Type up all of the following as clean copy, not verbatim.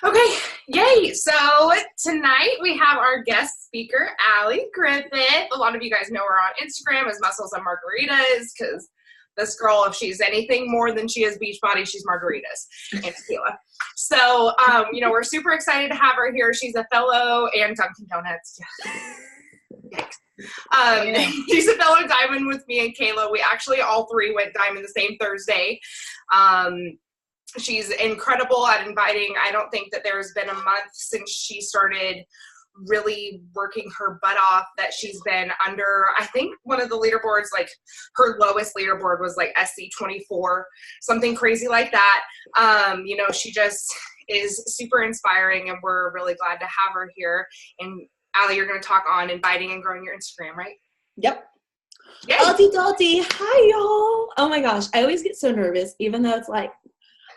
Okay, yay. So tonight we have our guest speaker, Griffith. A lot of you guys know her on Instagram as Muscles and Margaritas because this girl, if she's anything more than she is Beachbody, she's margaritas and tequila. So, we're super excited to have her here. She's a fellow and Dunkin' Donuts. She's a fellow Diamond with me and Kayla. We actually all three went Diamond the same Thursday. She's incredible at inviting. I don't think that there's been a month since she started really working her butt off that she's been under. I think one of the leaderboards, like her lowest leaderboard was like SC24, something crazy like that. She just is super inspiring and we're really glad to have her here. And Allie, you're going to talk on inviting and growing your Instagram, right? Yep. Yay. Dalty. Hi, y'all. Oh my gosh. I always get so nervous, even though it's like,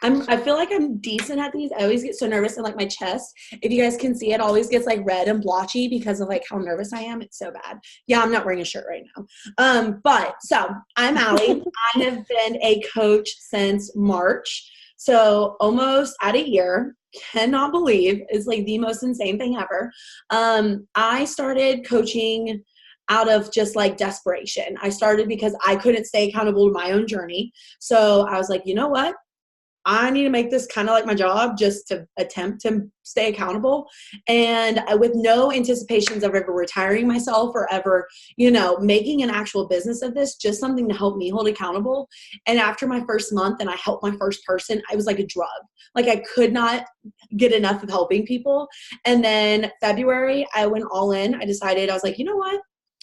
I feel like I'm decent at these. I always get so nervous in like my chest. If you guys can see it, always gets like red and blotchy because of like how nervous I am. It's so bad. Yeah, I'm not wearing a shirt right now. But so I'm Allie. I have been a coach since March. So almost at a year. Cannot believe. It's like the most insane thing ever. I started coaching out of just like desperation. I started because I couldn't stay accountable to my own journey. So I was like, you know what? I need to make this kind of like my job just to attempt to stay accountable. And with no anticipations of ever retiring myself or ever, making an actual business of this, just something to help me hold accountable. And after my first month and I helped my first person, I was like a drug. Like I could not get enough of helping people. And then February, I went all in. I decided, I was like, you know what?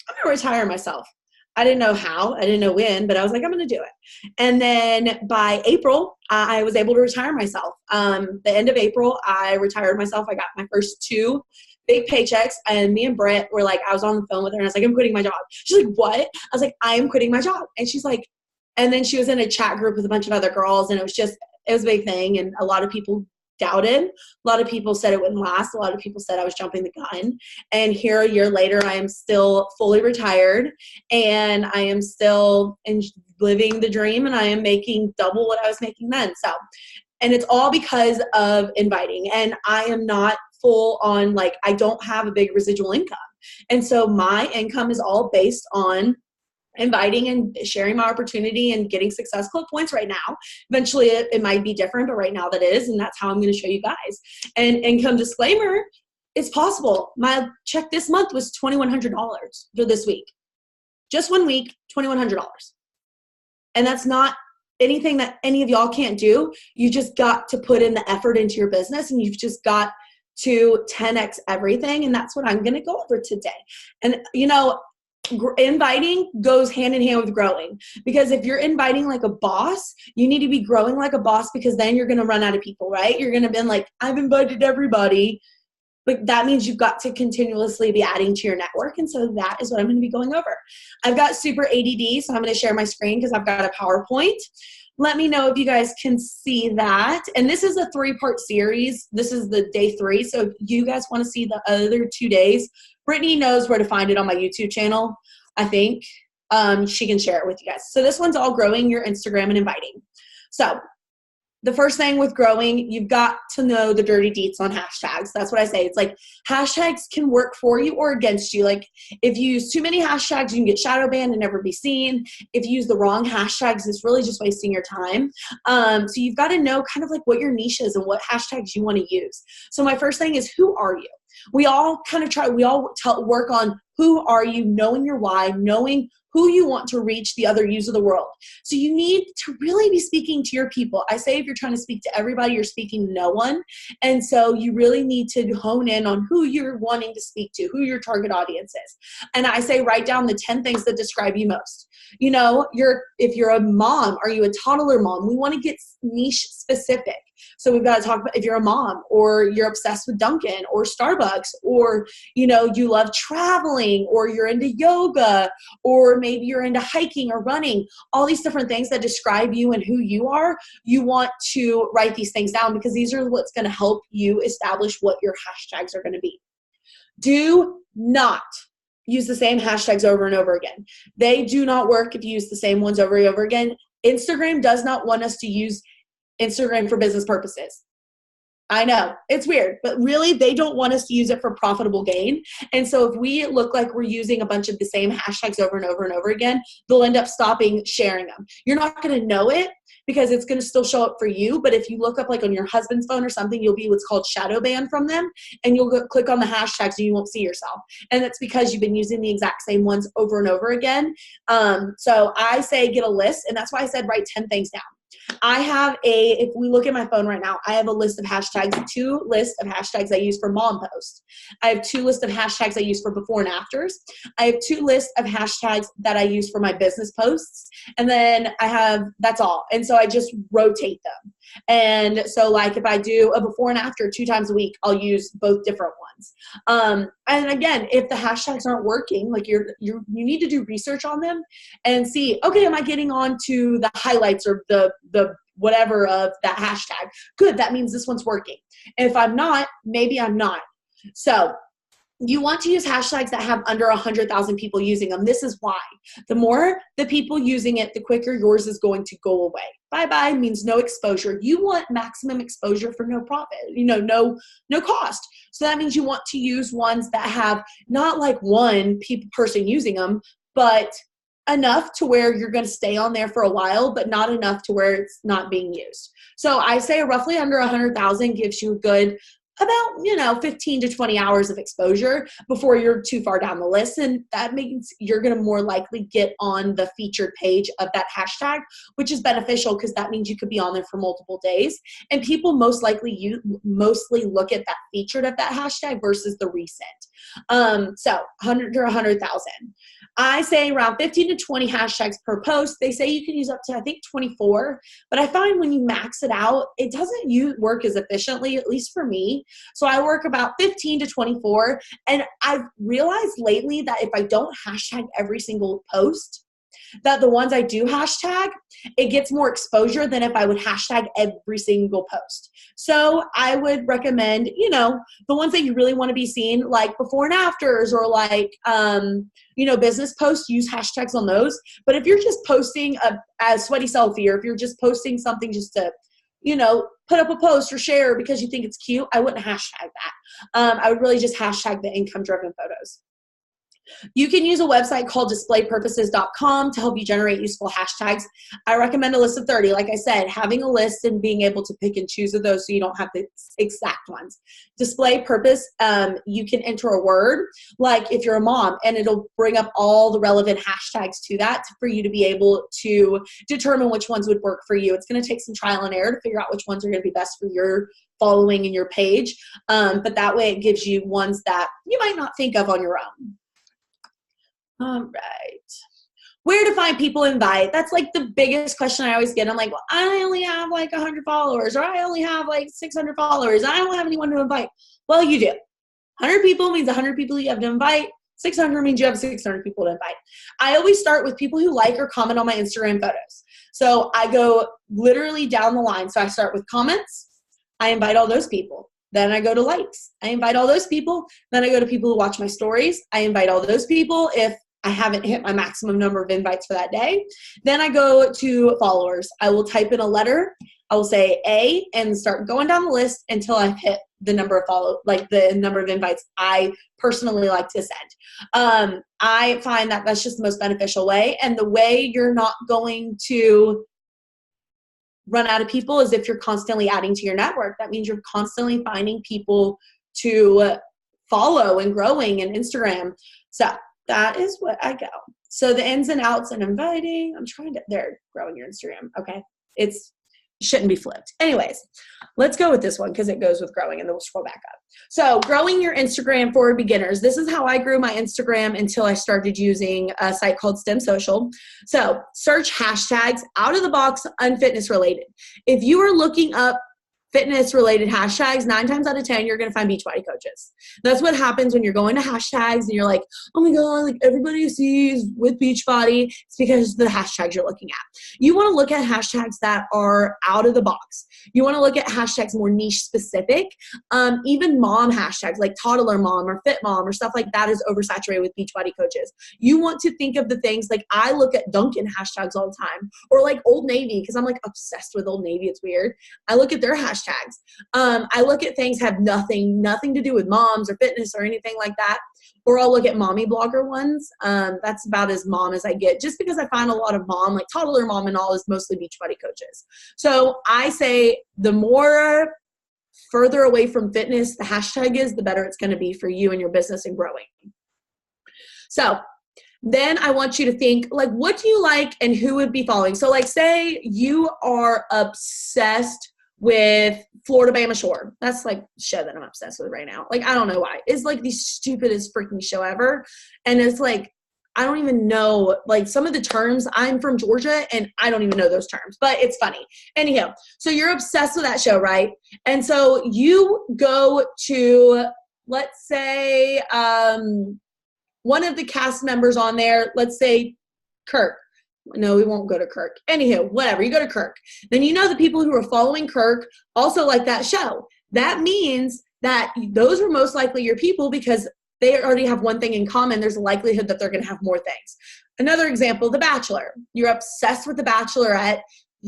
I'm going to retire myself. I didn't know how, I didn't know when, but I was like, I'm going to do it. And then by April, I was able to retire myself. The end of April, I retired myself. I got my first 2 big paychecks, and me and Brett were like, I was on the phone with her and I was like, I'm quitting my job. She's like, what? I was like, I am quitting my job. And she's like, and then she was in a chat group with a bunch of other girls, and it was a big thing. And a lot of people doubted. A lot of people said it wouldn't last. A lot of people said I was jumping the gun. And here a year later, I am still fully retired and I am still living the dream, and I am making double what I was making then. So, and it's all because of inviting. And I am not full on, like, I don't have a big residual income. And so my income is all based on inviting and sharing my opportunity and getting Success Club points right now. Eventually it might be different, but right now that is, and that's how I'm going to show you guys. And income disclaimer, it's possible. My check this month was $2,100 for this week. Just 1 week, $2,100. And that's not anything that any of y'all can't do. You just got to put in the effort into your business, and you've just got to 10x everything. And that's what I'm going to go over today. And inviting goes hand in hand with growing, because if you're inviting like a boss, you need to be growing like a boss, because then you're going to run out of people, right? You're going to be like, I've invited everybody, but that means you've got to continuously be adding to your network. And so that is what I'm going to be going over. I've got super ADD, so I'm going to share my screen because I've got a PowerPoint. Let me know if you guys can see that. And this is a 3-part series. This is the day 3. So if you guys want to see the other 2 days, Brittany knows where to find it on my YouTube channel, I think. She can share it with you guys. So this one's all growing your Instagram and inviting. So the first thing with growing, you've got to know the dirty deets on hashtags. That's what I say. It's like hashtags can work for you or against you. Like if you use too many hashtags, you can get shadow banned and never be seen. If you use the wrong hashtags, it's really just wasting your time. So you've got to know kind of like what your niche is and what hashtags you want to use. So my first thing is, who are you? We all work on who are you, knowing your why, knowing who you want to reach, the other yous of the world. So you need to really be speaking to your people. I say if you're trying to speak to everybody, you're speaking to no one. And so you really need to hone in on who you're wanting to speak to, who your target audience is. And I say write down the 10 things that describe you most. If you're a mom, are you a toddler mom? We want to get niche specific. So we've got to talk about if you're a mom, or you're obsessed with Dunkin' or Starbucks, or, you love traveling, or you're into yoga, or maybe you're into hiking or running, all these different things that describe you and who you are. You want to write these things down, because these are what's going to help you establish what your hashtags are going to be. Do not use the same hashtags over and over again. They do not work if you use the same ones over and over again. Instagram does not want us to use Instagram for business purposes. I know, it's weird, but really they don't want us to use it for profitable gain. And so if we look like we're using a bunch of the same hashtags over and over and over again, they'll end up stopping sharing them. You're not going to know it because it's going to still show up for you. But if you look up like on your husband's phone or something, you'll be what's called shadow banned from them, and you'll go click on the hashtags and you won't see yourself. And that's because you've been using the exact same ones over and over again. So I say get a list, and that's why I said write 10 things down. I have if we look at my phone right now, I have a list of hashtags, 2 lists of hashtags I use for mom posts. I have 2 lists of hashtags I use for before and afters. I have 2 lists of hashtags that I use for my business posts. And then that's all. And so I just rotate them. And so like if I do a before and after 2 times a week, I'll use both different ones. And again, if the hashtags aren't working, like you need to do research on them and see, okay, am I getting on to the highlights or the whatever of that hashtag? Good, that means this one's working. And if I'm not, maybe I'm not. So you want to use hashtags that have under 100,000 people using them. This is why. The more the people using it, the quicker yours is going to go away. Bye-bye means no exposure. You want maximum exposure for no profit, no cost. So that means you want to use ones that have not like one person using them, but enough to where you're going to stay on there for a while, but not enough to where it's not being used. So I say roughly under 100,000 gives you a good about 15 to 20 hours of exposure before you're too far down the list. And that means you're going to more likely get on the featured page of that hashtag, which is beneficial because that means you could be on there for multiple days. And people mostly look at that featured of that hashtag versus the recent. So 100 to 100,000. I say around 15 to 20 hashtags per post. They say you can use up to, I think, 24. But I find when you max it out, it doesn't work as efficiently, at least for me. So I work about 15 to 24. And I've realized lately that if I don't hashtag every single post, that the ones I do hashtag, it gets more exposure than if I would hashtag every single post. So I would recommend, the ones that you really want to be seen, like before and afters or like, business posts, use hashtags on those. But if you're just posting a sweaty selfie, or if you're just posting something just to, put up a post or share because you think it's cute, I wouldn't hashtag that. I would really just hashtag the income-driven photos. You can use a website called displaypurposes.com to help you generate useful hashtags. I recommend a list of 30. Like I said, having a list and being able to pick and choose of those so you don't have the exact ones. Display purpose, you can enter a word, like if you're a mom, and it'll bring up all the relevant hashtags to that for you to be able to determine which ones would work for you. It's going to take some trial and error to figure out which ones are going to be best for your following and your page. But that way it gives you ones that you might not think of on your own. All right. Where to find people invite? That's like the biggest question I always get. I'm like, well, I only have like 100 followers, or I only have like 600 followers. I don't have anyone to invite. Well, you do. 100 people means 100 people you have to invite. 600 means you have 600 people to invite. I always start with people who like or comment on my Instagram photos. So I go literally down the line. So I start with comments. I invite all those people. Then I go to likes. I invite all those people. Then I go to people who watch my stories. I invite all those people if I haven't hit my maximum number of invites for that day. Then I go to followers. I will type in a letter. I will say A and start going down the list until I've hit the number of the number of invites I personally like to send. I find that that's just the most beneficial way. And the way you're not going to run out of people is if you're constantly adding to your network. That means you're constantly finding people to follow and growing in Instagram. So that is what I go. So the ins and outs and inviting, they're growing your Instagram. Okay. It shouldn't be flipped. Anyways, let's go with this one because it goes with growing, and then we'll scroll back up. So growing your Instagram for beginners. This is how I grew my Instagram until I started using a site called STEM Social. So search hashtags out of the box, unfitness related. If you are looking up fitness related hashtags, 9 times out of 10, you're going to find Beachbody coaches. That's what happens when you're going to hashtags and you're like, oh my God, like everybody sees with Beachbody. It's because of the hashtags you're looking at. You want to look at hashtags that are out of the box. You want to look at hashtags more niche specific. Even mom hashtags like toddler mom or fit mom or stuff like that is oversaturated with Beachbody coaches. You want to think of the things like I look at Dunkin' hashtags all the time, or like Old Navy, because I'm like obsessed with Old Navy. It's weird. I look at their hashtags hashtags. I look at things have nothing to do with moms or fitness or anything like that. Or I'll look at mommy blogger ones. That's about as mom as I get, just because I find a lot of mom, like toddler mom and all, is mostly Beachbody coaches. So I say the more further away from fitness the hashtag is, the better it's going to be for you and your business and growing. So then I want you to think, like, what do you like and who would be following? So like, say you are obsessed with Florida Bama Shore. That's like the show that I'm obsessed with right now. Like, I don't know why. It's like the stupidest freaking show ever. And it's like, I don't even know, like, some of the terms. I'm from Georgia and I don't even know those terms, but it's funny. Anyhow, so you're obsessed with that show, right? And so you go to, let's say, one of the cast members on there, let's say Kirk. No, we won't go to Kirk. Anywho, whatever, you go to Kirk. Then you know the people who are following Kirk also like that show. That means that those were most likely your people because they already have one thing in common. There's a likelihood that they're going to have more things. Another example, The Bachelor. You're obsessed with The Bachelorette.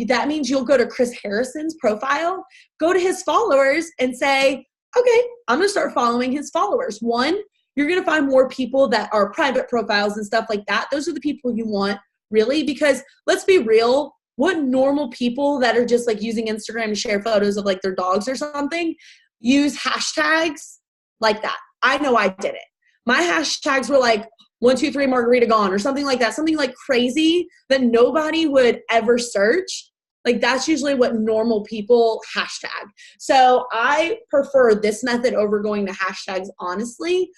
That means you'll go to Chris Harrison's profile, go to his followers and say, okay, I'm going to start following his followers. One, you're going to find more people that are private profiles and stuff like that. Those are the people you want, really, because let's be real, what normal people that are just like using Instagram to share photos of like their dogs or something use hashtags like that? I know I did it. My hashtags were like 123 margarita gone or something like that, something like crazy that nobody would ever search. Like, that's usually what normal people hashtag. So I prefer this method over going to hashtags, honestly,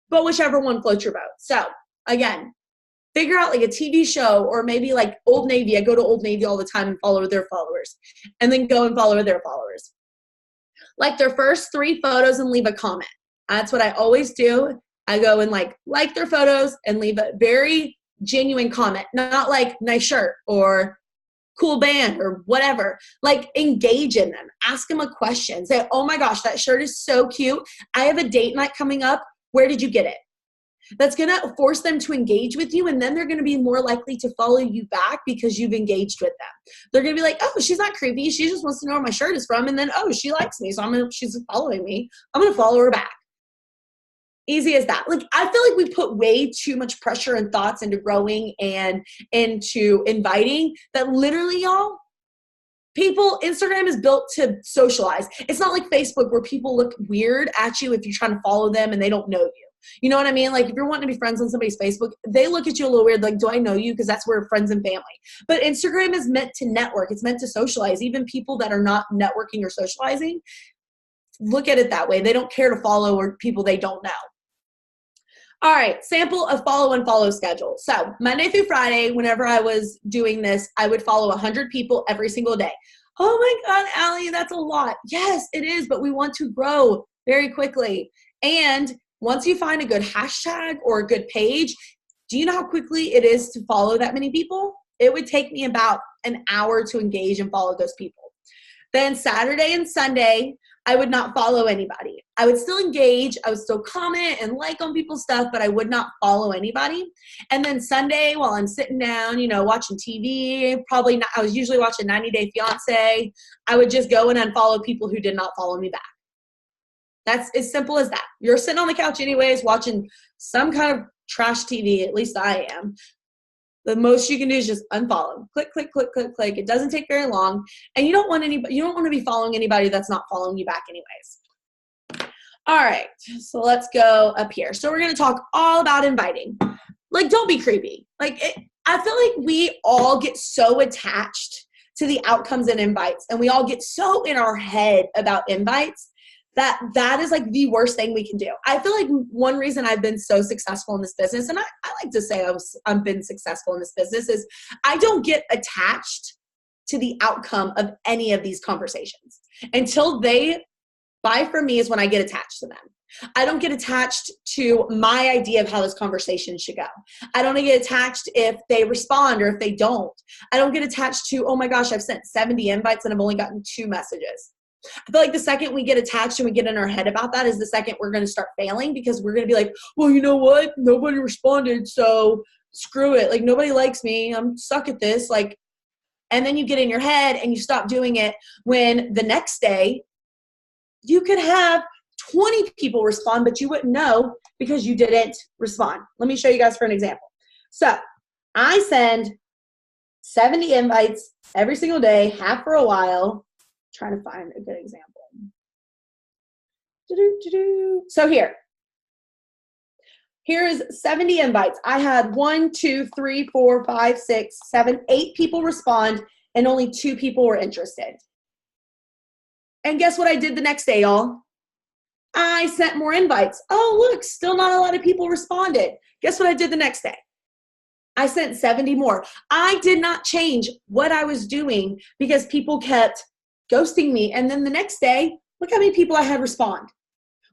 but whichever one floats your boat. So again, figure out like a TV show or maybe like Old Navy. I go to Old Navy all the time and follow their followers, and then go and follow their followers. Like their first 3 photos and leave a comment. That's what I always do. I go and like their photos and leave a very genuine comment, not like nice shirt or cool band or whatever. Like, engage in them. Ask them a question. Say, oh my gosh, that shirt is so cute. I have a date night coming up. Where did you get it? That's going to force them to engage with you, and then they're going to be more likely to follow you back because you've engaged with them. They're going to be like, oh, she's not creepy. She just wants to know where my shirt is from. And then, oh, she likes me, so she's following me. I'm going to follow her back. Easy as that. Like, I feel like we put way too much pressure and thoughts into growing and into inviting that literally, y'all, Instagram is built to socialize. It's not like Facebook where people look weird at you if you're trying to follow them and they don't know you. You know what I mean? Like, if you're wanting to be friends on somebody's Facebook, they look at you a little weird. Like, do I know you? Because that's where friends and family. But Instagram is meant to network. It's meant to socialize. Even people that are not networking or socializing, look at it that way. They don't care to follow or people they don't know. All right, sample of follow and follow schedule. So Monday through Friday, whenever I was doing this, I would follow 100 people every single day. Oh my God, Allie, that's a lot. Yes, it is, but we want to grow very quickly. And once you find a good hashtag or a good page, do you know how quickly it is to follow that many people? It would take me about an hour to engage and follow those people. Then Saturday and Sunday, I would not follow anybody. I would still engage. I would still comment and like on people's stuff, but I would not follow anybody. And then Sunday, while I'm sitting down, watching TV, I was usually watching 90 Day Fiance. I would just go and unfollow people who did not follow me back. That's as simple as that. You're sitting on the couch anyways, watching some kind of trash TV. At least I am. The most you can do is just unfollow. Click, click, click, click, click. It doesn't take very long. And you don't want to be following anybody that's not following you back anyways. All right. So let's go up here. So we're going to talk all about inviting. Like, don't be creepy. I feel like we all get so attached to the outcomes and invites, and we all get so in our head about invites that is like the worst thing we can do. I feel like one reason I've been so successful in this business, and I like to say I've been successful in this business, is I don't get attached to the outcome of any of these conversations. Until they buy from me is when I get attached to them. I don't get attached to my idea of how this conversation should go. I don't get attached if they respond or if they don't. I don't get attached to, oh my gosh, I've sent 70 invites and I've only gotten 2 messages. I feel like the second we get attached and we get in our head about that is the second we're going to start failing, because we're going to be like, well, you know what? Nobody responded, so screw it. Like, nobody likes me. I'm stuck at this. Like, and then you get in your head and you stop doing it, when the next day you could have 20 people respond, but you wouldn't know because you didn't respond. Let me show you guys for an example. So I send 70 invites every single day, half for a while. Trying to find a good example. So here is 70 invites. I had 1, 2, 3, 4, 5, 6, 7, 8 people respond, and only 2 people were interested. And guess what I did the next day, y'all? I sent more invites. Oh, look, still not a lot of people responded. Guess what I did the next day? I sent 70 more. I did not change what I was doing because people kept ghosting me. And then the next day, look how many people I had respond.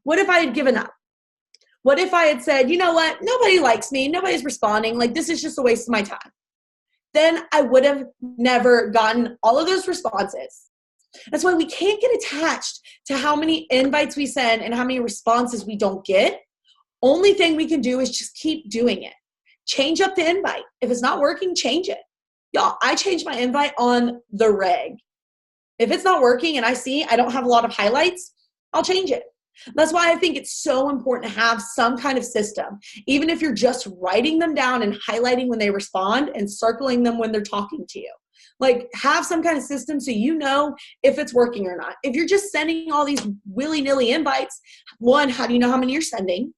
What if I had given up? What if I had said, you know what? Nobody likes me. Nobody's responding. Like, this is just a waste of my time. Then I would have never gotten all of those responses. That's why we can't get attached to how many invites we send and how many responses we don't get. Only thing we can do is just keep doing it. Change up the invite. If it's not working, change it. Y'all, I change my invite on the reg. If it's not working and I see I don't have a lot of highlights, I'll change it. That's why I think it's so important to have some kind of system. Even if you're just writing them down and highlighting when they respond and circling them when they're talking to you. Like, have some kind of system so you know if it's working or not. If you're just sending all these willy-nilly invites, 1, how do you know how many you're sending?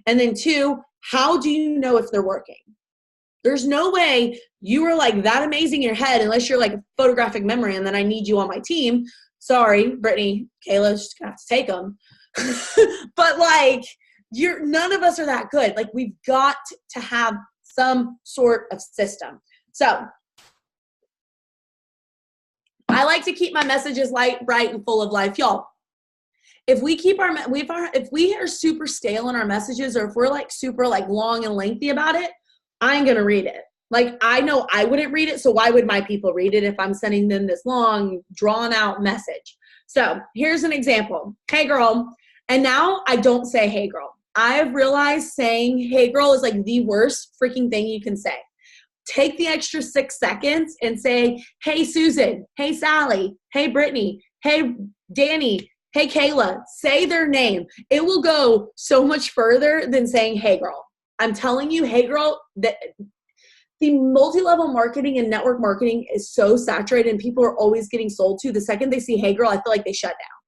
And then 2, how do you know if they're working? There's no way you are like that amazing in your head unless you're like a photographic memory and then I need you on my team. Sorry, Brittany, Kayla's just gonna have to take them. But like, none of us are that good. Like, we've got to have some sort of system. So I like to keep my messages light, bright, and full of life. Y'all, if we keep if we are super stale in our messages, or if we're like super like long and lengthy about it, I ain't gonna read it. Like, I know I wouldn't read it, so why would my people read it if I'm sending them this long, drawn out message? So here's an example. Hey girl. And now I don't say hey girl. I've realized saying hey girl is like the worst freaking thing you can say. Take the extra 6 seconds and say, hey Susan, hey Sally, hey Brittany, hey Danny, hey Kayla. Say their name. It will go so much further than saying hey girl. I'm telling you, hey girl, that the multi-level marketing and network marketing is so saturated and people are always getting sold to. The second they see hey girl, I feel like they shut down.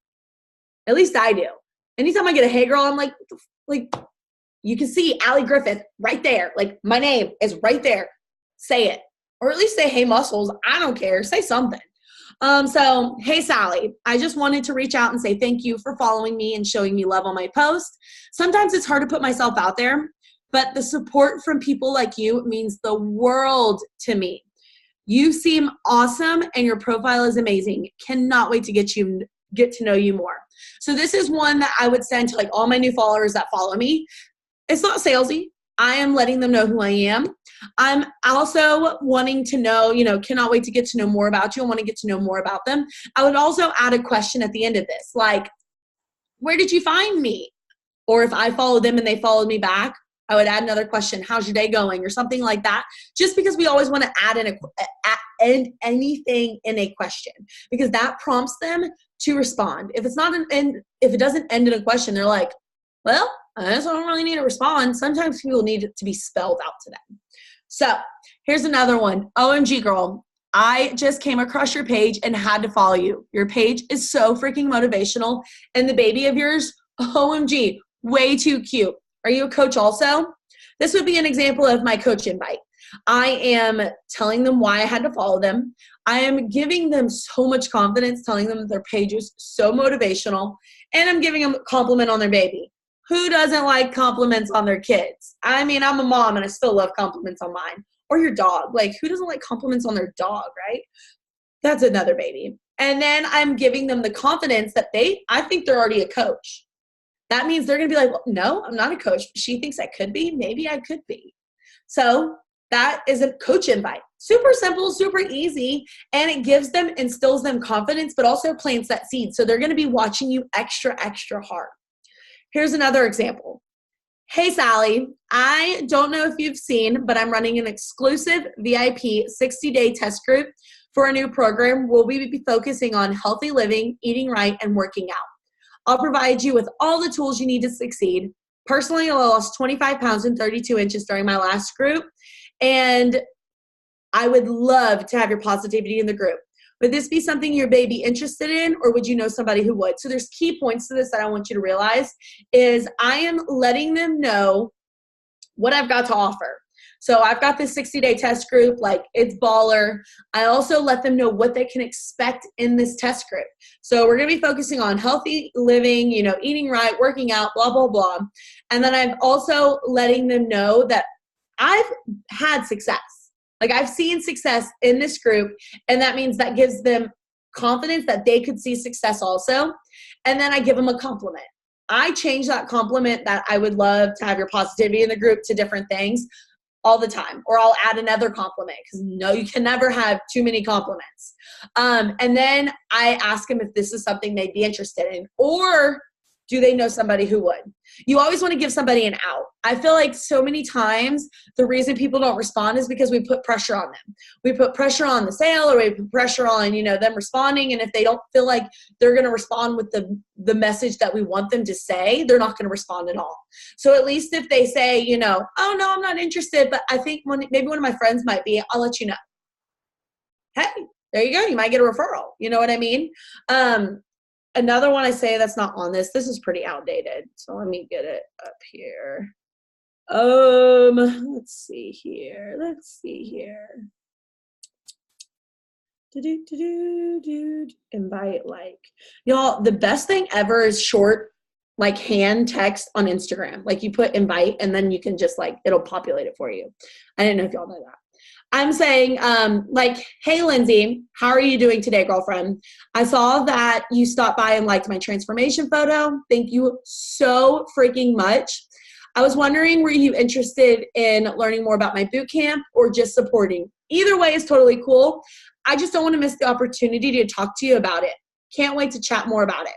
At least I do. Anytime I get a hey girl, I'm like you can see Allie Griffith right there. Like, my name is right there. Say it. Or at least say hey muscles. I don't care. Say something. So, hey Sally, I just wanted to reach out and say thank you for following me and showing me love on my post. Sometimes it's hard to put myself out there, but the support from people like you means the world to me. You seem awesome and your profile is amazing. Cannot wait to get to know you more. So this is one that I would send to like all my new followers that follow me. It's not salesy. I am letting them know who I am. I'm also wanting to know, cannot wait to get to know more about you. I want to get to know more about them. I would also add a question at the end of this, like, where did you find me? Or if I followed them and they followed me back, I would add another question. How's your day going? Or something like that. Just because we always want to add anything in a question, because that prompts them to respond. If it doesn't end in a question, they're like, well, I guess I don't really need to respond. Sometimes people need it to be spelled out to them. So here's another one. OMG girl, I just came across your page and had to follow you. Your page is so freaking motivational. And the baby of yours, OMG, way too cute. Are you a coach also? This would be an example of my coach invite. I am telling them why I had to follow them. I am giving them so much confidence, telling them that their page is so motivational, and I'm giving them a compliment on their baby. Who doesn't like compliments on their kids? I mean, I'm a mom and I still love compliments on mine. Or your dog. Like, who doesn't like compliments on their dog, right? That's another baby. And then I'm giving them the confidence that I think they're already a coach. That means they're going to be like, well, no, I'm not a coach. She thinks I could be. Maybe I could be. So that is a coach invite. Super simple, super easy. And it instills them confidence, but also plants that seed. So they're going to be watching you extra, extra hard. Here's another example. Hey, Sally, I don't know if you've seen, but I'm running an exclusive VIP 60-day test group For a new program, we'll be focusing on healthy living, eating right, and working out. I'll provide you with all the tools you need to succeed. Personally, I lost 25 pounds and 32 inches during my last group, and I would love to have your positivity in the group. Would this be something you may be interested in, or would you know somebody who would? So there's key points to this that I want you to realize is I am letting them know what I've got to offer. So I've got this 60-day test group, like it's baller. I also let them know what they can expect in this test group. So we're going to be focusing on healthy living, eating right, working out, blah, blah, blah. And then I'm also letting them know that I've had success. Like I've seen success in this group, and that means that gives them confidence that they could see success also. And then I give them a compliment. I change that compliment that I would love to have your positivity in the group to different things all the time, or I'll add another compliment because you can never have too many compliments. And then I ask them if this is something they'd be interested in, or do they know somebody who would? You always want to give somebody an out. I feel like so many times the reason people don't respond is because we put pressure on them. We put pressure on the sale, or we put pressure on, them responding. And if they don't feel like they're going to respond with the message that we want them to say, they're not going to respond at all. So at least if they say, oh no, I'm not interested, but I think maybe one of my friends might be, I'll let you know. Hey, there you go. You might get a referral. You know what I mean? Another one I say that's not on this is pretty outdated. So let me get it up here. Let's see here. Invite like. Y'all, the best thing ever is short, like hand text on Instagram. Like you put invite and then you can just it'll populate it for you. I didn't know if y'all know that. I'm saying, hey, Lindsay, how are you doing today, girlfriend? I saw that you stopped by and liked my transformation photo. Thank you so freaking much. I was wondering, were you interested in learning more about my boot camp or just supporting? Either way is totally cool. I just don't want to miss the opportunity to talk to you about it. Can't wait to chat more about it.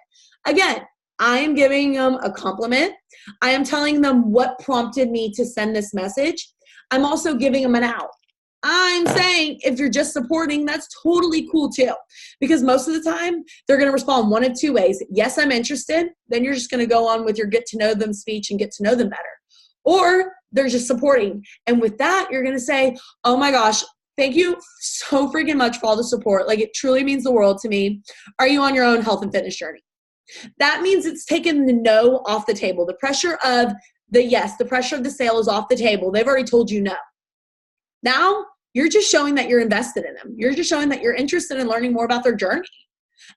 Again, I am giving them a compliment. I am telling them what prompted me to send this message. I'm also giving them an out. I'm saying if you're just supporting, that's totally cool too. Because most of the time, they're going to respond one of two ways. Yes, I'm interested. Then you're just going to go on with your get to know them speech and get to know them better. Or they're just supporting. And with that, you're going to say, oh my gosh, thank you so freaking much for all the support. Like it truly means the world to me. Are you on your own health and fitness journey? That means it's taken the no off the table. The pressure of the yes, the pressure of the sale is off the table. They've already told you no. Now, you're just showing that you're invested in them. You're just showing that you're interested in learning more about their journey.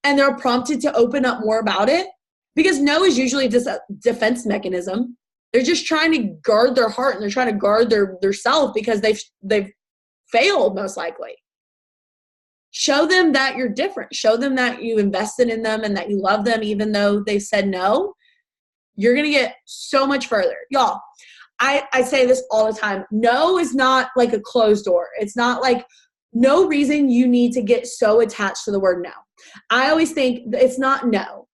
And they're prompted to open up more about it because no is usually just a defense mechanism. They're just trying to guard their heart and they're trying to guard their self because they've failed most likely. Show them that you're different. Show them that you invested in them and that you love them even though they said no. You're going to get so much further. Y'all, I say this all the time. No is not like a closed door. It's not like no reason you need to get so attached to the word no. I always think it's not no.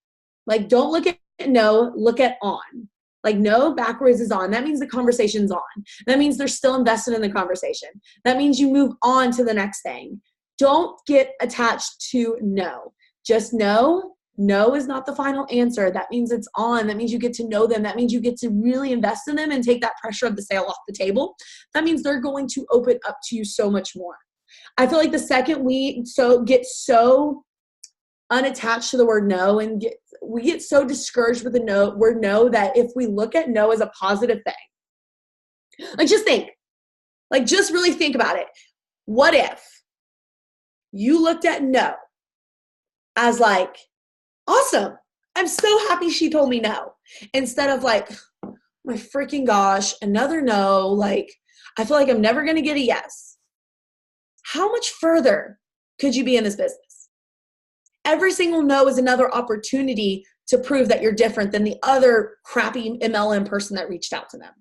Like don't look at no, look at on. Like no backwards is on. That means the conversation's on. That means they're still invested in the conversation. That means you move on to the next thing. Don't get attached to no. Just know no is not the final answer. That means it's on. That means you get to know them. That means you get to really invest in them and take that pressure of the sale off the table. That means they're going to open up to you so much more. I feel like the second we get so unattached to the word no and we get so discouraged with the word no that if we look at no as a positive thing, just really think about it. What if you looked at no as like, awesome, I'm so happy she told me no, instead of like, my freaking gosh, another no, like I feel like I'm never going to get a yes. How much further could you be in this business? Every single no is another opportunity to prove that you're different than the other crappy MLM person that reached out to them.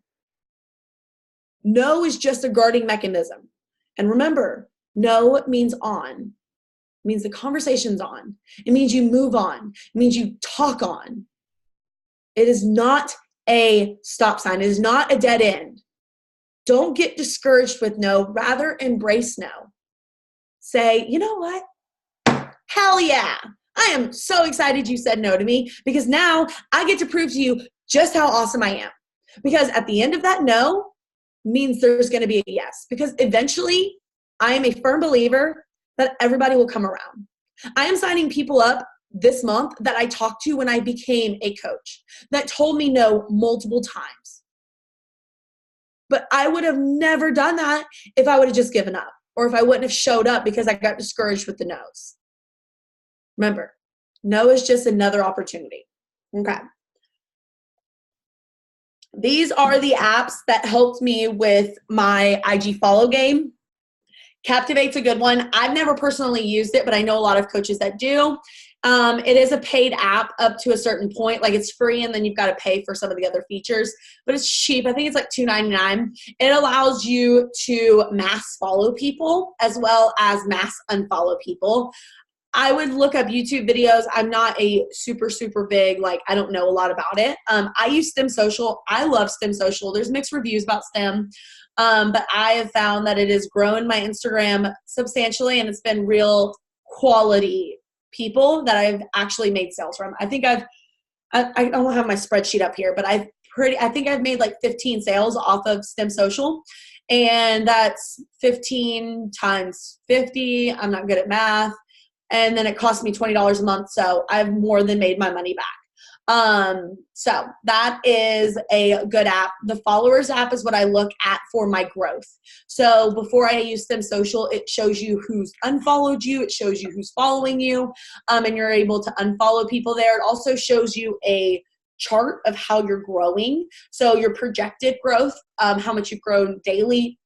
No is just a guarding mechanism. And remember, no means on. It means the conversation's on. It means you move on. It means you talk on. It is not a stop sign. It is not a dead end. Don't get discouraged with no. Rather embrace no. say, you know what? Hell yeah. I am so excited you said no to me because now I get to prove to you just how awesome I am. Because at the end of that no means there's going to be a yes. Because eventually I am a firm believer that everybody will come around. I am signing people up this month that I talked to when I became a coach that told me no multiple times. But I would have never done that if I would have just given up or if I wouldn't have showed up because I got discouraged with the no's. Remember, no is just another opportunity. Okay. These are the apps that helped me with my IG follow game. Captivate's a good one. I've never personally used it, but I know a lot of coaches that do. It is a paid app up to a certain point. Like it's free and then you've got to pay for some of the other features, but it's cheap. I think it's like $2.99. It allows you to mass follow people as well as mass unfollow people. I would look up YouTube videos. I'm not a super big, like, I don't know a lot about it. I use STEM Social. I love STEM Social. There's mixed reviews about STEM, but I have found that it has grown my Instagram substantially, and it's been real quality people that I've actually made sales from. I think I don't have my spreadsheet up here, but I think I've made like 15 sales off of STEM Social, and that's 15 times 50. I'm not good at math. And then it cost me $20 a month. So I've more than made my money back. So that is a good app. The followers app is what I look at for my growth. So before I use STEM Social, it shows you who's unfollowed you. It shows you who's following you. And you're able to unfollow people there. It also shows you a chart of how you're growing. So your projected growth, how much you've grown daily,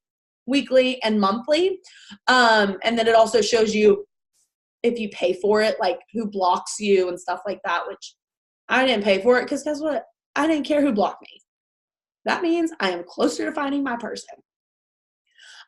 weekly, and monthly. And then it also shows you if you pay for it, like who blocks you and stuff like that, which I didn't pay for it because guess what? I didn't care who blocked me. That means I am closer to finding my person.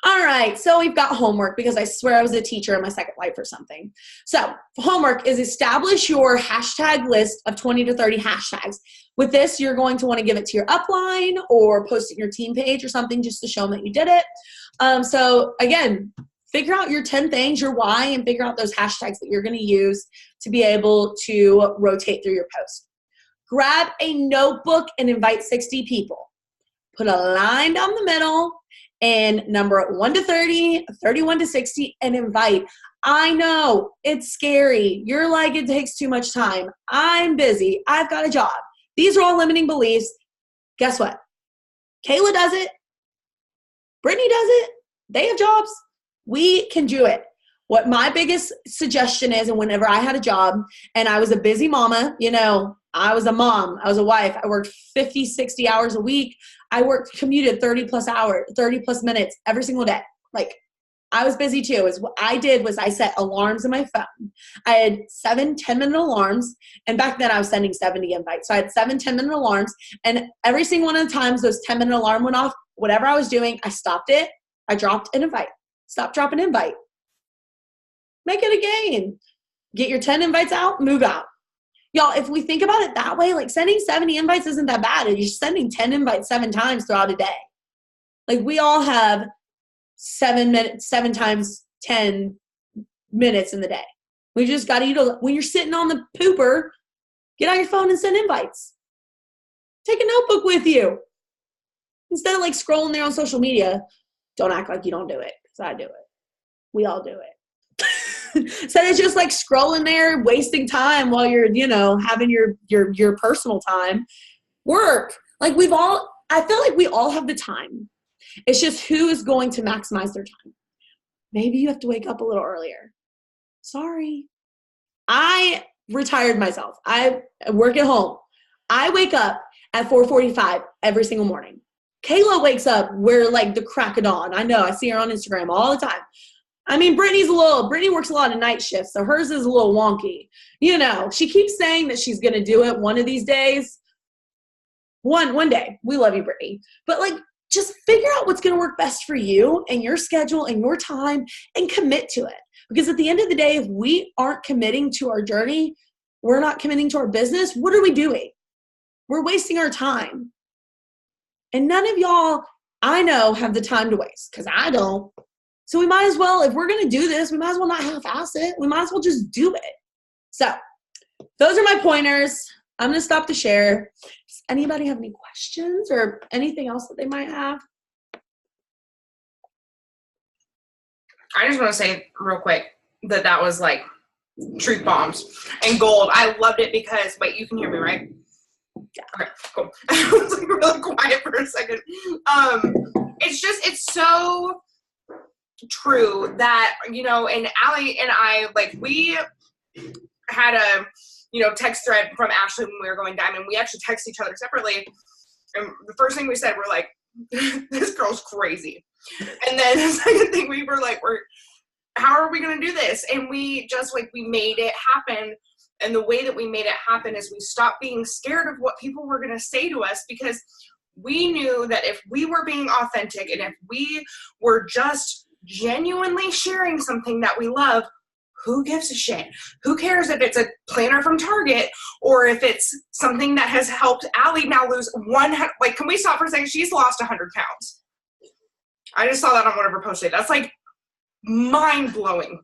All right, so we've got homework because I swear I was a teacher in my second life or something. So homework is establish your hashtag list of 20 to 30 hashtags. With this, you're going to want to give it to your upline or post it in your team page or something just to show them that you did it. So again, figure out your 10 things, your why, and figure out those hashtags that you're going to use to be able to rotate through your post. Grab a notebook and invite 60 people. Put a line down the middle and number 1 to 30, 31 to 60, and invite. I know it's scary. You're like, it takes too much time. I'm busy. I've got a job. These are all limiting beliefs. Guess what? Kayla does it. Brittany does it. They have jobs. We can do it. What my biggest suggestion is, and whenever I had a job and I was a busy mama, you know, I was a mom, I was a wife, I worked 50, 60 hours a week. I commuted 30 plus hours, 30 plus minutes every single day. Like I was busy too. Is what I did was I set alarms in my phone. I had 7 10-minute alarms. And back then I was sending 70 invites. So I had 7 10-minute alarms. And every single one of the times those 10-minute alarm went off, whatever I was doing, I stopped it. I dropped an invite. Stop, drop an invite. Make it a game. Get your 10 invites out, move out. Y'all, if we think about it that way, like sending 70 invites isn't that bad. You're sending 10 invites 7 times throughout a day. Like we all have 7 times 10 minutes in the day. We just got to utilize. When you're sitting on the pooper, get on your phone and send invites. Take a notebook with you. Instead of like scrolling there on social media, don't act like you don't do it. I do it. We all do it. So it's just like scrolling there, wasting time while you're, you know, having your personal time. Work. Like I feel like we all have the time. It's just who is going to maximize their time. Maybe you have to wake up a little earlier. Sorry. I retired myself. I work at home. I wake up at 4:45 every single morning. Kayla wakes up where like the crack of dawn. I know. I see her on Instagram all the time. I mean, Brittany works a lot of night shifts, so hers is a little wonky. You know, she keeps saying that she's going to do it one of these days. One day. We love you, Brittany. But like, just figure out what's going to work best for you and your schedule and your time and commit to it. Because at the end of the day, if we aren't committing to our journey, we're not committing to our business, what are we doing? We're wasting our time. And none of y'all, I know, have the time to waste because I don't. So we might as well, if we're going to do this, we might as well not half-ass it. We might as well just do it. So those are my pointers. I'm going to stop the share. Does anybody have any questions or anything else that they might have? I just want to say real quick that was like truth bombs and gold. I loved it because, wait, you can hear me, right? Yeah. Okay, cool. I was like really quiet for a second. It's so true that, you know, and Allie and I, like, we had a, you know, text thread from Ashley when we were going diamond. We actually text each other separately. And the first thing we said, we're like, this girl's crazy. And then the second thing we were like, how are we going to do this? And we just, like, we made it happen. And the way that we made it happen is we stopped being scared of what people were going to say to us, because we knew that if we were being authentic and if we were just genuinely sharing something that we love, who gives a shit? Who cares if it's a planner from Target or if it's something that has helped Allie now lose like, can we stop for a second? She's lost 100 pounds. I just saw that on one of her posts today. That's like mind blowing.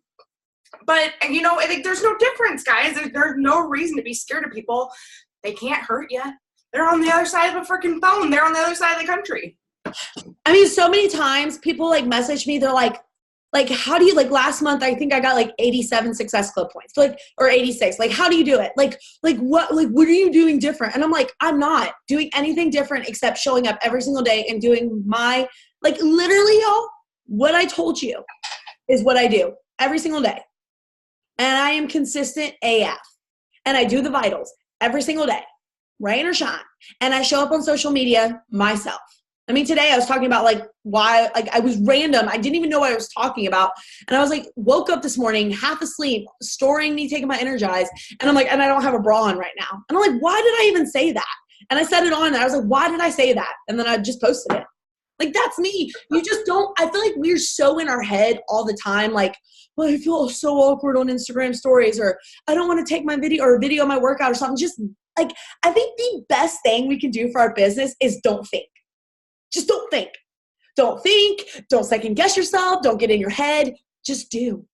But, you know, I think there's no difference, guys. There's no reason to be scared of people. They can't hurt you. They're on the other side of a freaking phone. They're on the other side of the country. I mean, so many times people like message me. They're like, how do you, like, last month, I think I got like 87 Success Club points, like, or 86. Like, how do you do it? Like what are you doing different? And I'm like, I'm not doing anything different except showing up every single day and doing my, like, literally, y'all, what I told you is what I do every single day. And I am consistent AF. And I do the vitals every single day, rain or shine. And I show up on social media myself. I mean, today I was talking about, like, why, like, I was random. I didn't even know what I was talking about. And I was like, woke up this morning, half asleep, storing me taking my Energize. And I'm like, and I don't have a bra on right now. And I'm like, why did I even say that? And I said it on, and I was like, why did I say that? And then I just posted it. Like, that's me. You just don't, I feel like we're so in our head all the time. Like, well, I feel so awkward on Instagram stories, or I don't want to take my video or video my workout or something. Just, like, I think the best thing we can do for our business is don't think. Just don't think. Don't think. Don't second guess yourself. Don't get in your head. Just do.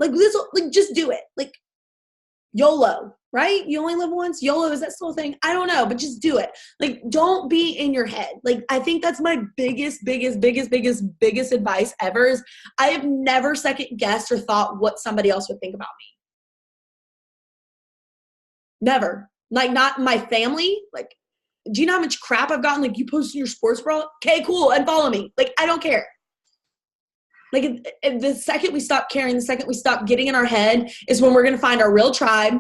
Like, this, like, just do it. Like, YOLO, right? You only live once. YOLO, is that still a thing? I don't know, but just do it. Like, don't be in your head. Like, I think that's my biggest advice ever is I have never second guessed or thought what somebody else would think about me. Never. Like, not my family. Like, do you know how much crap I've gotten? Like, you posted your sports bra? Okay, cool. Unfollow me. Like, I don't care. Like, the second we stop caring, the second we stop getting in our head is when we're going to find our real tribe,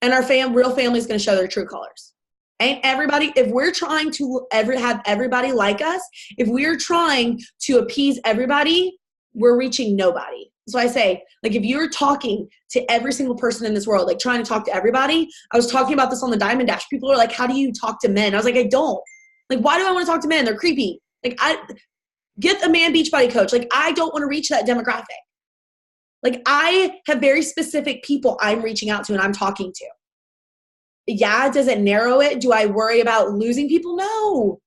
and our real family is going to show their true colors. Ain't everybody, if we're trying to have everybody like us, if we're trying to appease everybody, we're reaching nobody. So I say, like, if you're talking to every single person in this world, like trying to talk to everybody, I was talking about this on the Diamond Dash. People are like, how do you talk to men? I was like, I don't. Like, why do I want to talk to men? They're creepy. Like, get a man Beachbody coach. Like, I don't want to reach that demographic. Like, I have very specific people I'm reaching out to and I'm talking to. Yeah, does it narrow it? Do I worry about losing people? No.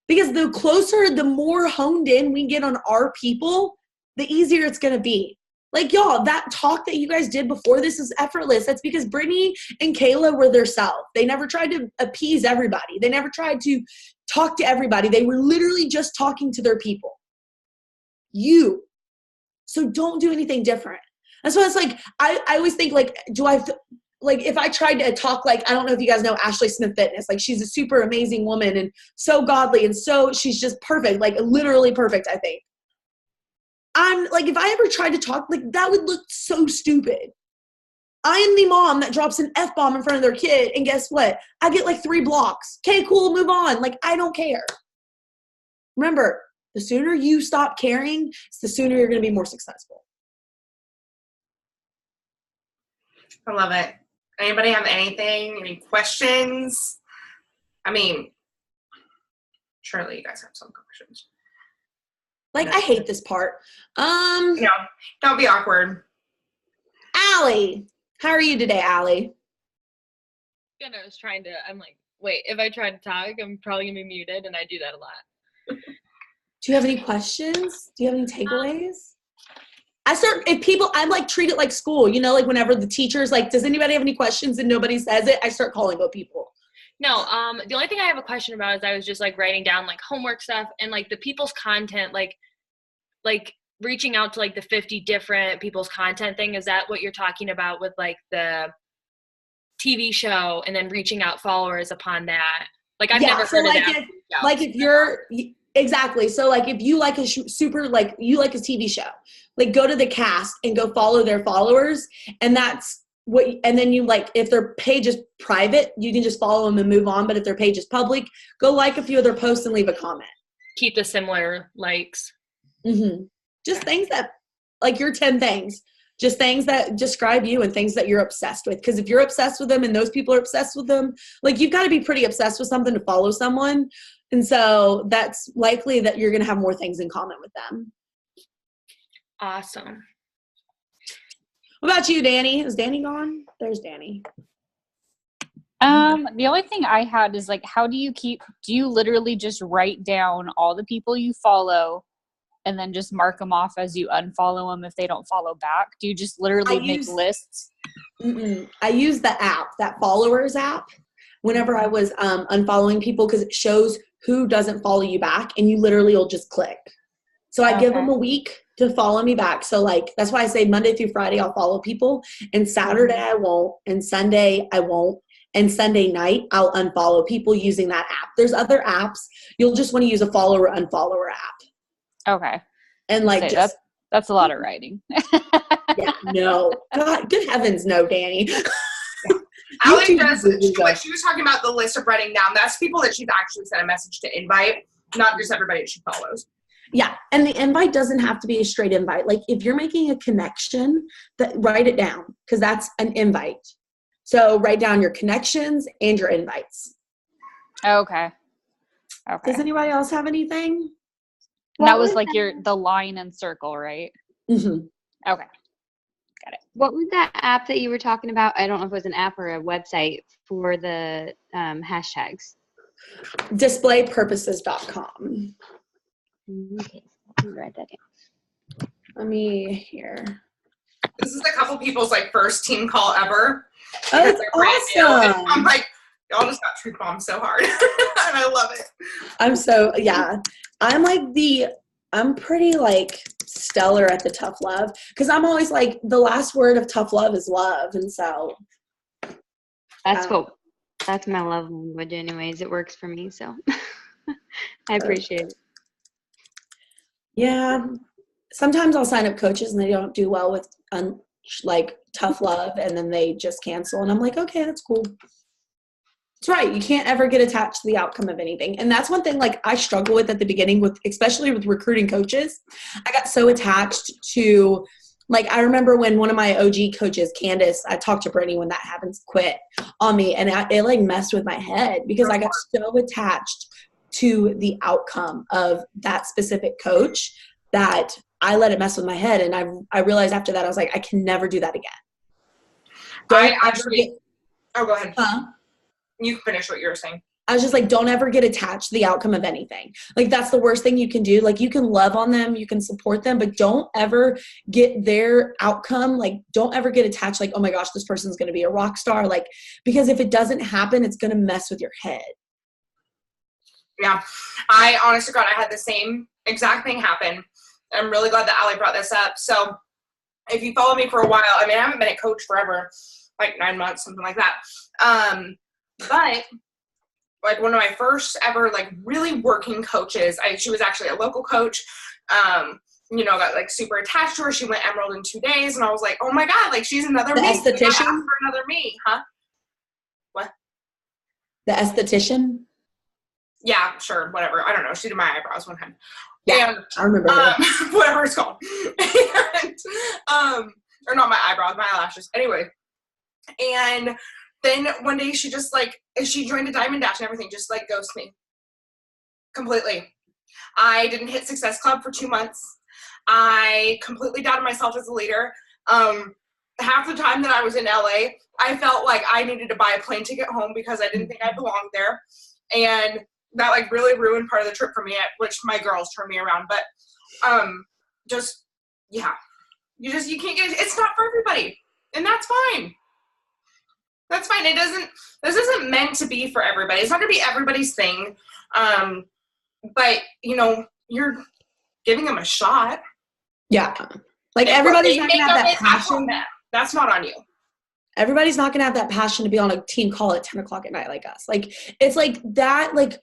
Because the closer, the more honed in we get on our people, the easier it's going to be. Like, y'all, that talk that you guys did before this is effortless. That's because Brittany and Kayla were their self. They never tried to appease everybody. They never tried to talk to everybody. They were literally just talking to their people. You. So don't do anything different. That's why it's like, I always think, like, like, if I tried to talk, like, I don't know if you guys know Ashley Smith Fitness. Like, she's a super amazing woman and so godly, and so she's just perfect, like, literally perfect, I think. I'm like, if I ever tried to talk, like, that would look so stupid. I am the mom that drops an F-bomb in front of their kid, and guess what? I get like 3 blocks. Okay, cool, move on. Like, I don't care. Remember, the sooner you stop caring, the sooner you're going to be more successful. I love it. Anybody have anything? Any questions? I mean, surely you guys have some questions. Like, I hate this part. No, don't be awkward. Allie, how are you today, Allie? Good. I'm like, wait, if I try to talk, I'm probably gonna be muted, and I do that a lot. Do you have any questions? Do you have any takeaways? I like treat it like school, you know, like whenever the teacher's like, does anybody have any questions and nobody says it, I start calling out people. No, the only thing I have a question about is I was just like writing down like homework stuff and like the people's content, like reaching out to like the 50 different people's content thing. Is that what you're talking about with like the TV show and then reaching out followers upon that? Like I've never heard of that. If you're exactly. So like if you like a super, like you like a TV show, like go to the cast and go follow their followers. And that's and then you like, if their page is private, you can just follow them and move on. But if their page is public, go like a few of their posts and leave a comment. Keep the similar likes. Mm-hmm. Just things that, like your 10 things, just things that describe you and things that you're obsessed with. Because if you're obsessed with them and those people are obsessed with them, like you've got to be pretty obsessed with something to follow someone. And so that's likely that you're going to have more things in common with them. Awesome. What about you, Danny? Is Danny gone? There's Danny. The only thing I had is like, do you literally just write down all the people you follow and then just mark them off as you unfollow them if they don't follow back? Do you just literally make lists? I use the app, that followers app, whenever I was unfollowing people, because it shows who doesn't follow you back and you literally will just click. So I give them a week to follow me back. So like, that's why I say Monday through Friday, I'll follow people, and Saturday I won't, and Sunday I won't. And Sunday night, I'll unfollow people using that app. There's other apps. You'll just want to use a follower unfollower app. Okay. And like that's a lot of writing. Yeah, no. God, good heavens, no, Danny. Allie does. She was talking about the list of writing down. That's people that she's actually sent a message to invite, not just everybody that she follows. Yeah, and the invite doesn't have to be a straight invite. Like if you're making a connection, write it down, because that's an invite. So write down your connections and your invites. Okay. Does anybody else have anything? That was like the line and circle, right? Mm-hmm. Okay. Got it. What was that app that you were talking about? I don't know if it was an app or a website for the hashtags. Displaypurposes.com. Okay, let me write that down. Let me hear. This is a couple people's like first team call ever. Oh, it's awesome. I'm like, y'all just got truth bombed so hard. And I love it. I'm pretty like stellar at the tough love, because I'm always like, the last word of tough love is love. And so that's my love language anyways. It works for me, so I appreciate it. Yeah, sometimes I'll sign up coaches and they don't do well with like tough love, and then they just cancel, and I'm like, okay, that's cool. That's right. You can't ever get attached to the outcome of anything. And that's one thing like I struggle with at the beginning, with especially with recruiting coaches. I got so attached to, like, I remember when one of my OG coaches, Candace, I talked to Brittany when that happens, quit on me, and it like messed with my head, because I got so attached to the outcome of that specific coach that I let it mess with my head. And I realized after that, I was like, I can never do that again. Go ahead. Huh? You can finish what you were saying. I was just like, don't ever get attached to the outcome of anything. Like, that's the worst thing you can do. Like, you can love on them, you can support them, but don't ever get their outcome. Like, don't ever get attached. Like, oh my gosh, this person's going to be a rock star. Like, because if it doesn't happen, it's going to mess with your head. Yeah. I honestly, God, I had the same exact thing happen. I'm really glad that Allie brought this up. So if you follow me for a while, I mean, I haven't been a coach forever, like 9 months, something like that. But like one of my first ever like really working coaches, she was actually a local coach, got like super attached to her. She went Emerald in 2 days, and I was like, oh my God, like she's another me. Esthetician? For another me, huh? What? The esthetician? Yeah, sure, whatever. I don't know. She did my eyebrows one time. Yeah, and, I remember that. whatever it's called. Or not my eyebrows, my eyelashes. Anyway. And then one day she just like, she joined a Diamond Dash and everything, just like ghosted me. Completely. I didn't hit Success Club for 2 months. I completely doubted myself as a leader. Half the time that I was in LA, I felt like I needed to buy a plane ticket home because I didn't think I belonged there. And that like really ruined part of the trip for me, which my girls turned me around. But just, yeah, you can't get it. It's not for everybody, and that's fine. That's fine. This isn't meant to be for everybody. It's not going to be everybody's thing. But, you know, you're giving them a shot. Yeah. Like, everybody's not going to have that passion. That's not on you. Everybody's not going to have that passion to be on a team call at 10 o'clock at night like us. Like, it's like that, like,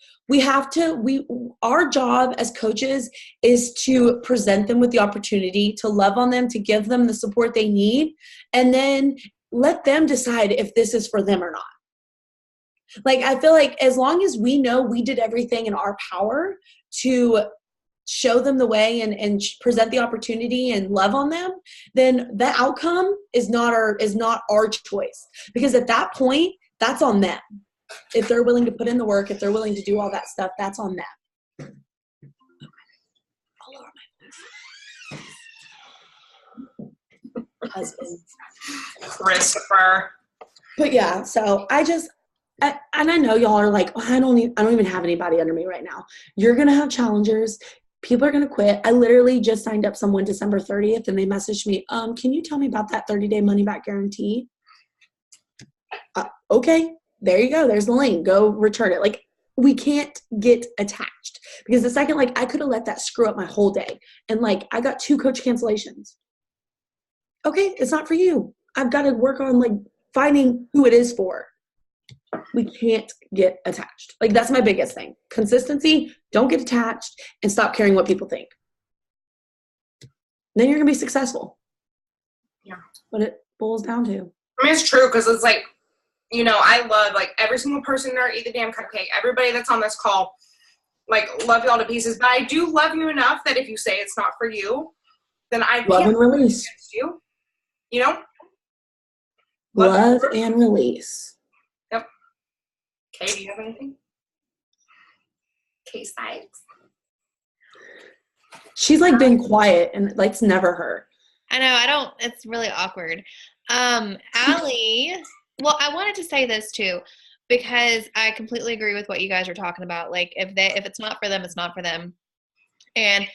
our job as coaches is to present them with the opportunity, to love on them, to give them the support they need, and then let them decide if this is for them or not. Like, I feel like as long as we know we did everything in our power to show them the way and present the opportunity and love on them, then the outcome is not our choice. Because at that point, that's on them. If they're willing to put in the work, if they're willing to do all that stuff, that's on them. All over my husband. Christopher. But yeah, so and I know y'all are like, oh, I don't even have anybody under me right now. You're going to have challengers. People are going to quit. I literally just signed up someone December 30th and they messaged me, can you tell me about that 30-day money back guarantee? Okay, there you go. There's the link. Go return it. Like, we can't get attached, because the second, like, I could have let that screw up my whole day. And like, I got 2 coach cancellations. Okay, it's not for you. I've got to work on like finding who it is for. We can't get attached. Like, that's my biggest thing. Consistency, don't get attached, and stop caring what people think. Then you're going to be successful. Yeah. What it boils down to. I mean, it's true, because it's like, you know, I love like every single person there, eat the damn cupcake. Everybody that's on this call, like, love y'all to pieces. But I do love you enough that if you say it's not for you, then I love can't and release. Against you. You know? Love and release. Yep. Kay, do you have anything? Kay Sykes. She's like been quiet, and like, it's never her. I know. It's really awkward. Allie, well, I wanted to say this too, because I completely agree with what you guys are talking about. Like, if it's not for them, it's not for them. And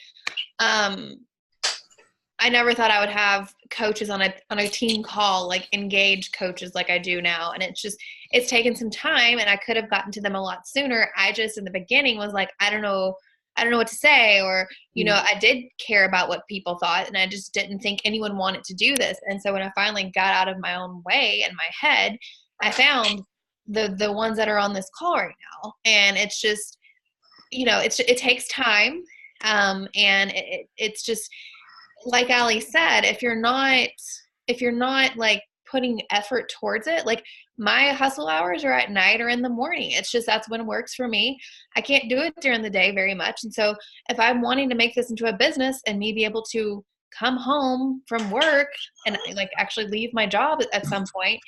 I never thought I would have coaches on a team call, like engaged coaches like I do now. And it's taken some time, and I could have gotten to them a lot sooner. I just, in the beginning, was like, I don't know what to say, or, you know, I did care about what people thought, and I just didn't think anyone wanted to do this. And so when I finally got out of my own way in my head, I found the ones that are on this call right now. And it's just, you know, it takes time. And it's just, like Allie said, if you're not like putting effort towards it, like, my hustle hours are at night or in the morning. It's just, that's when it works for me. I can't do it during the day very much. And so if I'm wanting to make this into a business and me be able to come home from work and like actually leave my job at some point,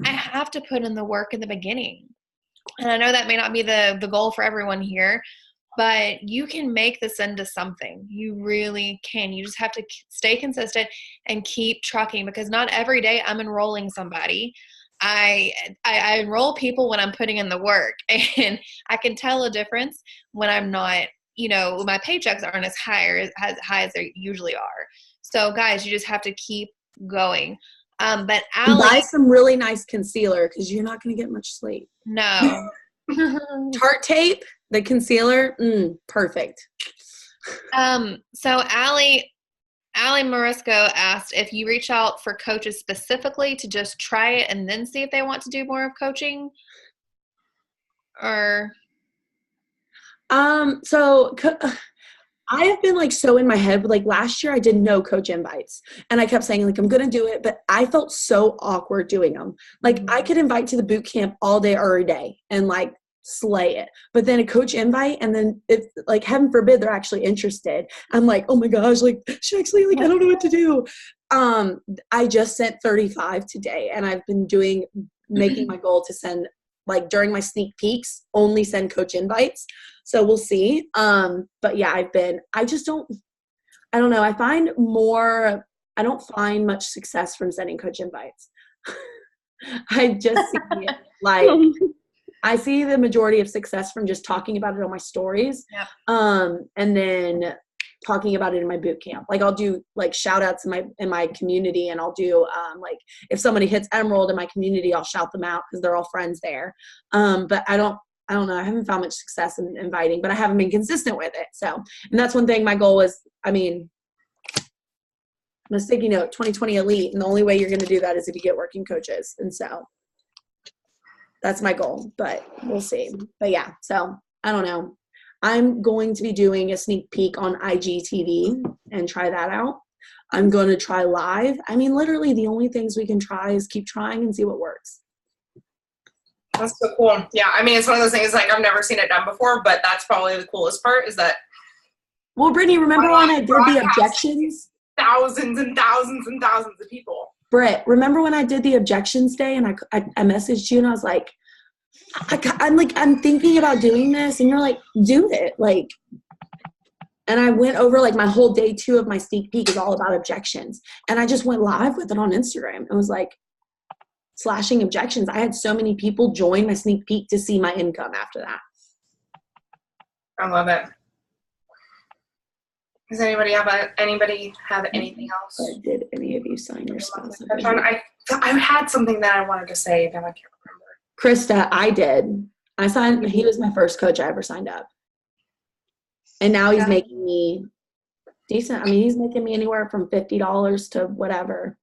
I have to put in the work in the beginning. And I know that may not be the goal for everyone here, but you can make this into something. You really can. You just have to stay consistent and keep trucking, because not every day I'm enrolling somebody. I enroll people when I'm putting in the work, and I can tell a difference when I'm not, you know, my paychecks aren't as high as they usually are. So guys, you just have to keep going. But Allie, buy some really nice concealer, because you're not going to get much sleep. No. Tarte tape, the concealer, perfect. So Allie Morisco asked if you reach out for coaches specifically to just try it and then see if they want to do more of coaching, or so I have been like so in my head, but like last year I did no coach invites, and I kept saying like, I'm going to do it, but I felt so awkward doing them. Like, I could invite to the boot camp all day, every day, and like slay it. But then a coach invite, and then if like, heaven forbid, they're actually interested, I'm like, oh my gosh, like, she actually, like, I don't know what to do. I just sent 35 today, and I've been making my goal to send, like, during my sneak peeks, only send coach invites. So we'll see. But yeah, I don't know. I don't find much success from sending coach invites. I just see it like, I see the majority of success from just talking about it on my stories. Yep. And then talking about it in my boot camp. Like I'll do like shout outs in my community, and I'll do like if somebody hits Emerald in my community, I'll shout them out because they're all friends there. But I don't know. I haven't found much success in inviting, but I haven't been consistent with it. So, and that's one thing my goal was, I'm a sticky note, 2020 elite. And the only way you're going to do that is if you get working coaches. And so that's my goal, but we'll see. But yeah, so I don't know. I'm going to be doing a sneak peek on IGTV and try that out. I'm going to try live. Literally the only things we can try is keep trying and see what works. That's so cool. Yeah, it's one of those things like I've never seen it done before, but that's probably the coolest part is that. Well, Brittany, remember when I did the objections? Thousands and thousands and thousands of people. Britt, remember when I did the objections day and I messaged you and I was like, I'm thinking about doing this, and you're like, do it. Like, and I went over like my whole day 2 of my sneak peek is all about objections. And I just went live with it on Instagram and was like slashing objections. I had so many people join my sneak peek to see my income after that. I love it. Does anybody have anything else? Or did any of you sign your spouse? I had something that I wanted to say, but I can't remember. Krista, I did. I signed. He was my first coach I ever signed up. And now he's making me decent. He's making me anywhere from $50 to whatever.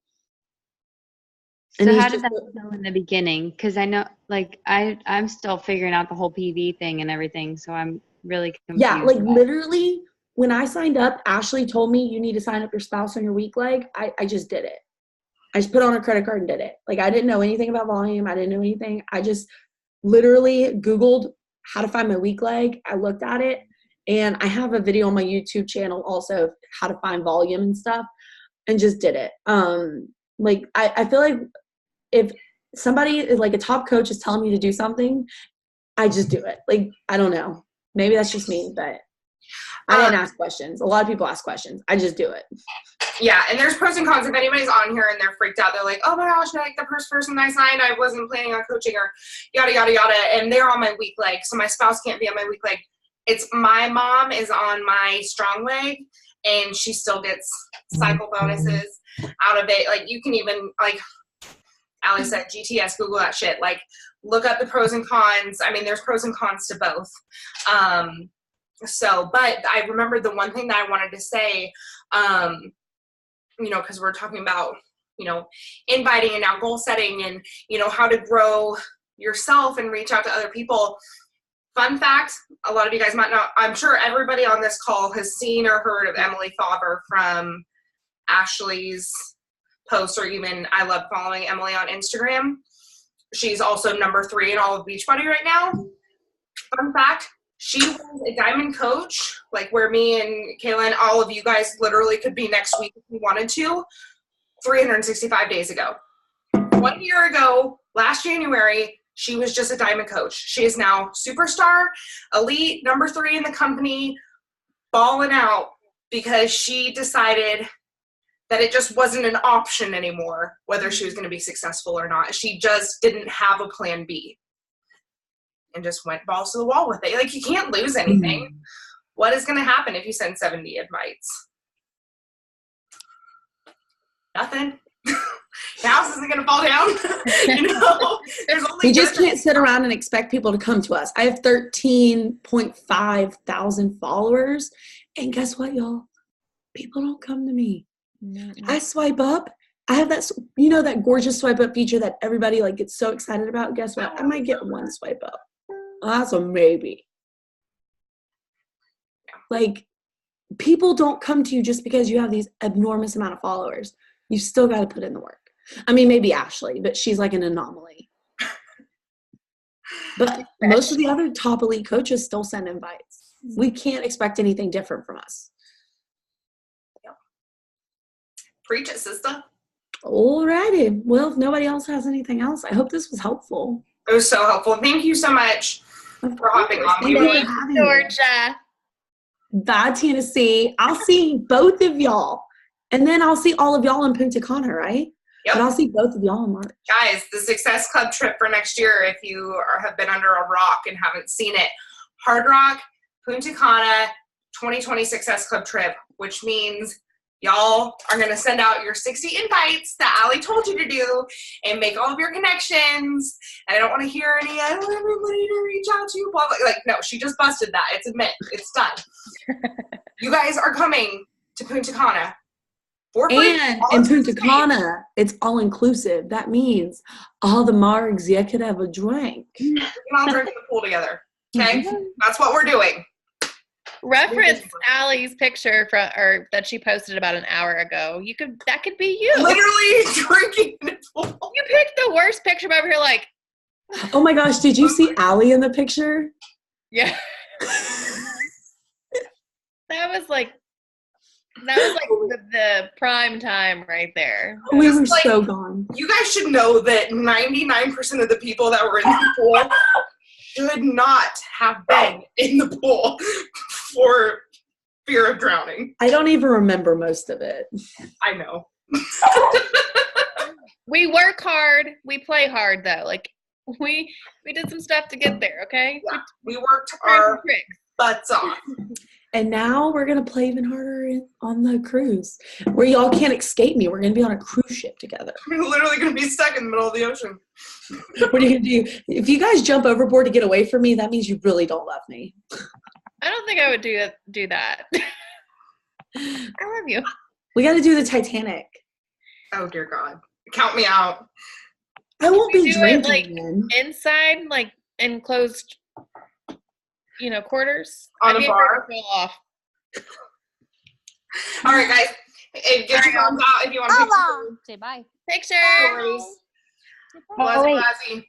And so how did that go in the beginning? Because I know, like, I'm still figuring out the whole PV thing and everything, so I'm really confused. Yeah, like literally, when I signed up, Ashley told me you need to sign up your spouse on your weak leg. I just did it. I just put on a credit card and did it. Like, I didn't know anything about volume. I didn't know anything. I just literally Googled how to find my weak leg. I looked at it, and I have a video on my YouTube channel also of how to find volume and stuff, and just did it. Like, I feel like if somebody is like a top coach is telling me to do something, I just do it. Like, I don't know. Maybe that's just me, but I didn't ask questions. A lot of people ask questions. I just do it. Yeah, and there's pros and cons. If anybody's on here and they're freaked out, they're like, oh my gosh, like the first person I signed, I wasn't planning on coaching or yada, yada, yada, and they're on my weak leg, so my spouse can't be on my weak leg. It's my mom is on my strong leg, and she still gets cycle bonuses out of it. Like, you can even, like Allie said, GTS, Google that shit. Like, look up the pros and cons. There's pros and cons to both. But I remembered the one thing that I wanted to say, because we're talking about, inviting and now goal setting and, how to grow yourself and reach out to other people. Fun fact, a lot of you guys might know, I'm sure everybody on this call has seen or heard of Emily Fauber from Ashley's posts, or even I love following Emily on Instagram. She's also number 3 in all of Beachbody right now. Fun fact, she was a diamond coach, like where me and Kaylin, all of you guys literally could be next week if we wanted to, 365 days ago. 1 year ago, last January, she was just a diamond coach. She is now superstar, elite, number 3 in the company, balling out because she decided that it just wasn't an option anymore, whether she was going to be successful or not. She just didn't have a plan B and just went balls to the wall with it. Like, you can't lose anything. What is going to happen if you send 70 invites? Nothing. The house isn't going to fall down. There's only we just can't sit around and expect people to come to us. I have 13.5 thousand followers. And guess what, y'all? People don't come to me. I swipe up. I have that, that gorgeous swipe up feature that everybody like gets so excited about. Guess what? I might get one swipe up. Well, that's a maybe. Like, people don't come to you just because you have these enormous amount of followers. You still got to put in the work. Maybe Ashley, but she's like an anomaly. But most of the other top elite coaches still send invites. We can't expect anything different from us. Preach it, sister. Alrighty. Well, if nobody else has anything else, I hope this was helpful. It was so helpful. Thank you so much for hopping on. Thanks, Georgia. Bye, Tennessee. I'll see both of y'all. And then I'll see all of y'all in Punta Cana, right? Yep. But I'll see both of y'all in March. Guys, the Success Club trip for next year, if you have been under a rock and haven't seen it, Hard Rock, Punta Cana, 2020 Success Club trip, which means y'all are going to send out your 60 invites that Allie told you to do and make all of your connections. And I don't want to hear any, I don't want everybody to reach out to you, blah, blah. Like, no, she just busted that. It's admit. It's done. You guys are coming to Punta Cana. And in Punta Cana, it's all inclusive. That means all the Margs, you could have a drink. We can all drink in the pool together. Okay? That's what we're doing. Reference Allie's picture or that she posted about an hour ago. That could be you. Literally drinking in the pool. You picked the worst picture, but over here like, oh my gosh, did you see Allie in the picture? yeah. That was like the prime time right there. We were so gone. You guys should know that 99% of the people that were in the pool should not have been in the pool for fear of drowning. I don't even remember most of it. I know. We work hard. We play hard though. Like we did some stuff to get there, okay? Yeah, we worked our butts off. And now we're going to play even harder on the cruise where y'all can't escape me. We're going to be on a cruise ship together. We're literally going to be stuck in the middle of the ocean. What are you going to do? If you guys jump overboard to get away from me, that means you really don't love me. I don't think I would do that. I love you. We got to do the Titanic. Oh, dear God. Count me out. I won't be do drinking it, like, again. Inside, like, enclosed, quarters. On a bar. Off. All right, guys. Get your phones out if you want to Say bye. Pictures. Blasi.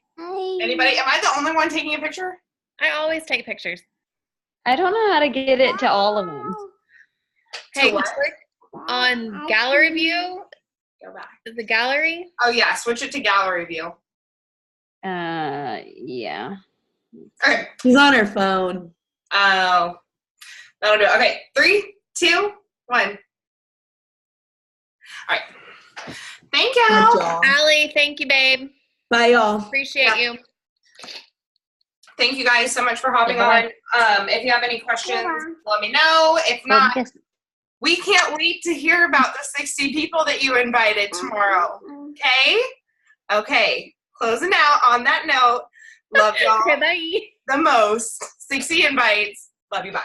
Anybody? Am I the only one taking a picture? I always take pictures. I don't know how to get it to all of them. Hey, click on gallery view. Go back. Is the gallery? Oh, yeah. Switch it to gallery view. Yeah. Okay. She's on her phone. Oh. That'll do it. Okay. 3, 2, 1. All right. Thank you. Allie, thank you, babe. Bye, y'all. Appreciate you. Thank you guys so much for hopping on. If you have any questions, let me know. If not, we can't wait to hear about the 60 people that you invited tomorrow. Okay? Okay. Closing out on that note. Love y'all the most. 60 invites. Love you. Bye.